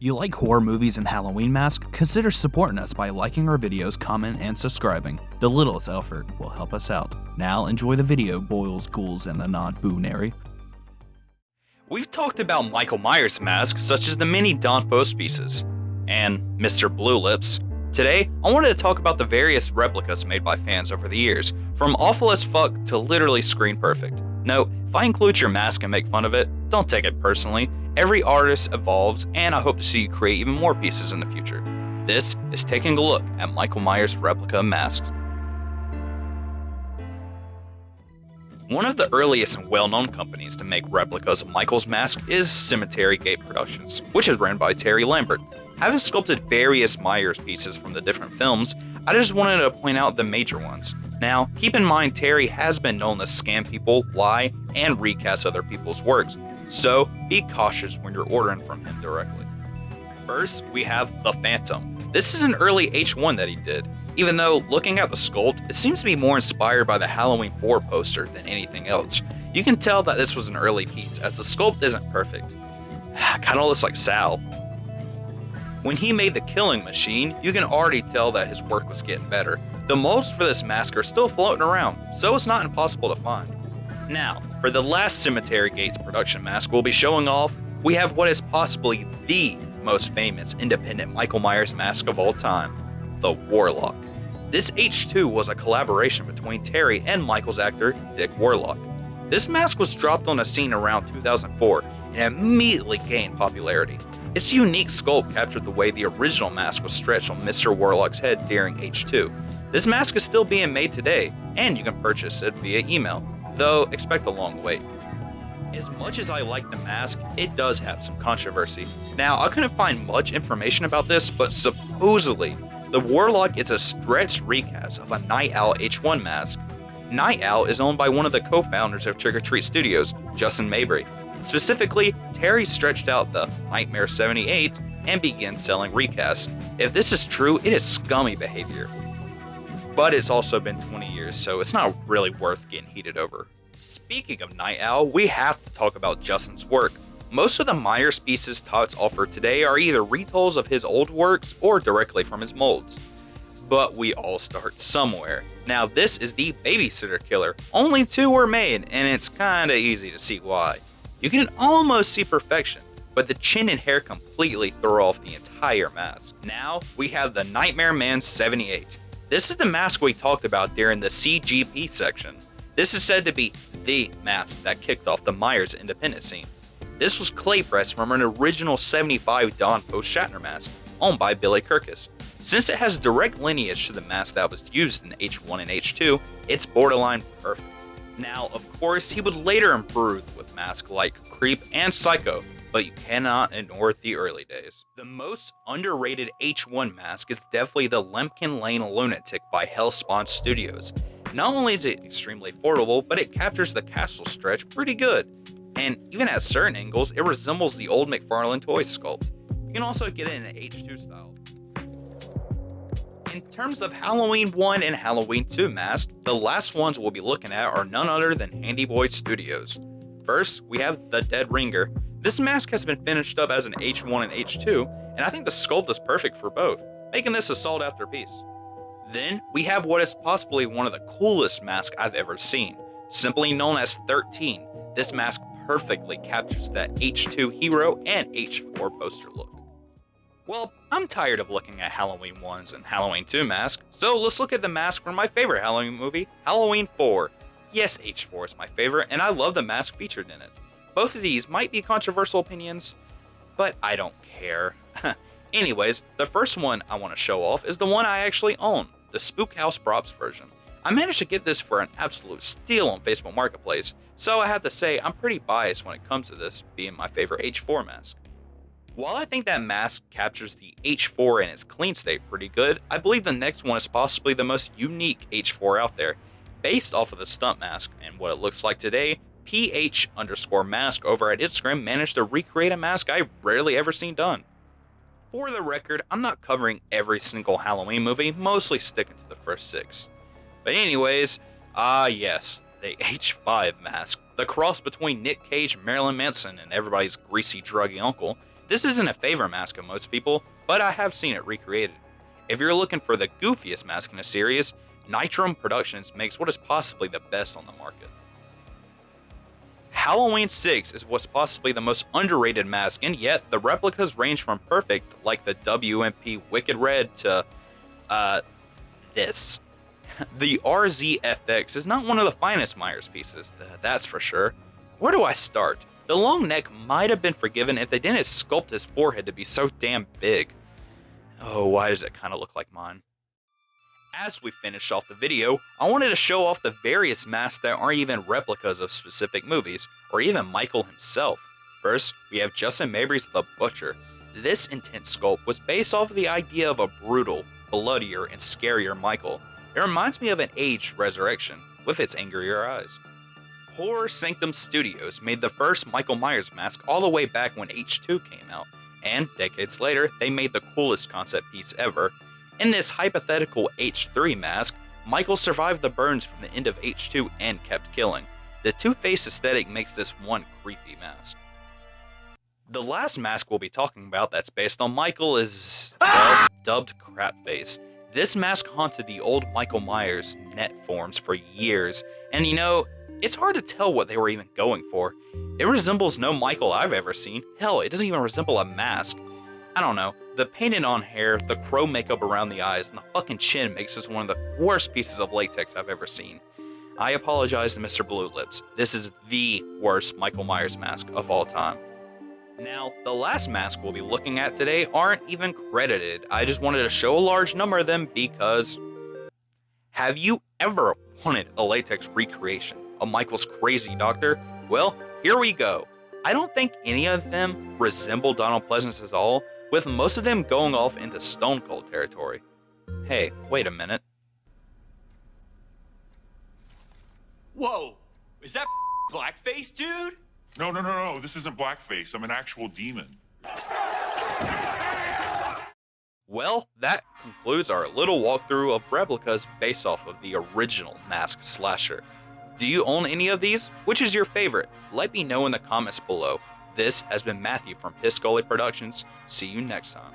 You like horror movies and Halloween masks? Consider supporting us by liking our videos, comment, and subscribing. The littlest effort will help us out. Now enjoy the video, boils, ghouls, and the non-boonary. We've talked about Michael Myers masks such as the mini Don Post pieces and Mr. Blue Lips. Today, I wanted to talk about the various replicas made by fans over the years, from awful as fuck to literally screen perfect. Note, if I include your mask and make fun of it, don't take it personally. Every artist evolves, and I hope to see you create even more pieces in the future. This is taking a look at Michael Myers replica masks. One of the earliest and well-known companies to make replicas of Michael's mask is Cemetery Gate Productions, which is run by Terry Lambert. Having sculpted various Myers pieces from the different films, I just wanted to point out the major ones. Now, keep in mind Terry has been known to scam people, lie, and recast other people's works, so be cautious when you're ordering from him directly. First, we have the Phantom. This is an early H1 that he did, even though looking at the sculpt, it seems to be more inspired by the Halloween 4 poster than anything else. You can tell that this was an early piece, as the sculpt isn't perfect. Kinda looks like Sal. When he made the Killing Machine, you can already tell that his work was getting better. The molds for this mask are still floating around, so it's not impossible to find. Now, for the last Cemetery Gates production mask we'll be showing off, we have what is possibly the most famous independent Michael Myers mask of all time, the Warlock. This H2 was a collaboration between Terry and Michael's actor, Dick Warlock. This mask was dropped on a scene around 2004 and immediately gained popularity. Its unique sculpt captured the way the original mask was stretched on Mr. Warlock's head during H2. This mask is still being made today, and you can purchase it via email, though expect a long wait. As much as I like the mask, it does have some controversy. Now, I couldn't find much information about this, but supposedly, the Warlock is a stretched recast of a Night Owl H1 mask. Night Owl is owned by one of the co-founders of Trick or Treat Studios, Justin Mabry. Specifically, Terry stretched out the Nightmare 78 and began selling recasts. If this is true, it is scummy behavior. But it's also been 20 years, so it's not really worth getting heated over. Speaking of Night Owl, we have to talk about Justin's work. Most of the Myers pieces Tots offer today are either retolls of his old works or directly from his molds. But we all start somewhere. Now this is the Babysitter Killer. Only 2 were made, and it's kinda easy to see why. You can almost see perfection, but the chin and hair completely throw off the entire mask. Now we have the Nightmare Man 78. This is the mask we talked about during the CGP section. This is said to be the mask that kicked off the Myers independent scene. This was clay pressed from an original 75 Don Post Shatner mask, owned by Billy Kirkus. Since it has direct lineage to the mask that was used in H1 and H2, it's borderline perfect. Now, of course, he would later improve with masks like Creep and Psycho, but you cannot ignore the early days. The most underrated H1 mask is definitely the Lemkin Lane Lunatic by Hellspawn Studios. Not only is it extremely affordable, but it captures the castle stretch pretty good. And even at certain angles, it resembles the old McFarlane toy sculpt. You can also get it in an H2 style. In terms of Halloween 1 and Halloween 2 masks, the last ones we'll be looking at are none other than Handy Boy Studios. First, we have the Dead Ringer. This mask has been finished up as an H1 and H2, and I think the sculpt is perfect for both, making this a sought after piece. Then, we have what is possibly one of the coolest masks I've ever seen, simply known as 13. This mask perfectly captures that H2 hero and H4 poster look. Well, I'm tired of looking at Halloween 1s and Halloween 2 masks, so let's look at the mask from my favorite Halloween movie, Halloween 4. Yes, H4 is my favorite, and I love the mask featured in it. Both of these might be controversial opinions, but I don't care. Anyways, the first one I want to show off is the one I actually own, the Spook House Props version. I managed to get this for an absolute steal on Facebook Marketplace, so I have to say I'm pretty biased when it comes to this being my favorite H4 mask. While I think that mask captures the H4 in its clean state pretty good, I believe the next one is possibly the most unique H4 out there. Based off of the stunt mask and what it looks like today, PH_mask over at Instagram managed to recreate a mask I've rarely ever seen done. For the record, I'm not covering every single Halloween movie, mostly sticking to the first 6. But anyways, yes, the H5 mask, the cross between Nick Cage, Marilyn Manson, and everybody's greasy, druggy uncle. This isn't a favorite mask of most people, but I have seen it recreated. If you're looking for the goofiest mask in the series, Nitrum Productions makes what is possibly the best on the market. Halloween 6 is what's possibly the most underrated mask, and yet the replicas range from perfect, like the WMP Wicked Red, to, this. The RZFX is not one of the finest Myers pieces, that's for sure. Where do I start? The long neck might have been forgiven if they didn't sculpt his forehead to be so damn big. Oh, why does it kind of look like mine? As we finish off the video, I wanted to show off the various masks that aren't even replicas of specific movies, or even Michael himself. First, we have Justin Mabry's The Butcher. This intense sculpt was based off of the idea of a brutal, bloodier, and scarier Michael. It reminds me of an aged Resurrection, with its angrier eyes. Horror Sanctum Studios made the first Michael Myers mask all the way back when H2 came out, and decades later, they made the coolest concept piece ever. In this hypothetical H3 mask, Michael survived the burns from the end of H2 and kept killing. The two-face aesthetic makes this one creepy mask. The last mask we'll be talking about that's based on Michael is, well, dubbed Crapface. This mask haunted the old Michael Myers net forums for years, and you know, it's hard to tell what they were even going for. It resembles no Michael I've ever seen. Hell, it doesn't even resemble a mask. I don't know, the painted on hair, the crow makeup around the eyes, and the fucking chin makes this one of the worst pieces of latex I've ever seen. I apologize to Mr. Blue Lips. This is the worst Michael Myers mask of all time. Now, the last mask we'll be looking at today aren't even credited. I just wanted to show a large number of them because... Have you ever wanted a latex recreation of Michael's crazy doctor? Well, here we go. I don't think any of them resemble Donald Pleasence at all, with most of them going off into Stone Cold territory. Hey, wait a minute. Whoa, is that blackface, dude? No, this isn't blackface. I'm an actual demon. Well, that concludes our little walkthrough of replicas based off of the original Mask Slasher. Do you own any of these? Which is your favorite? Let me know in the comments below. This has been Matthew from PissedGoalieProductions. See you next time.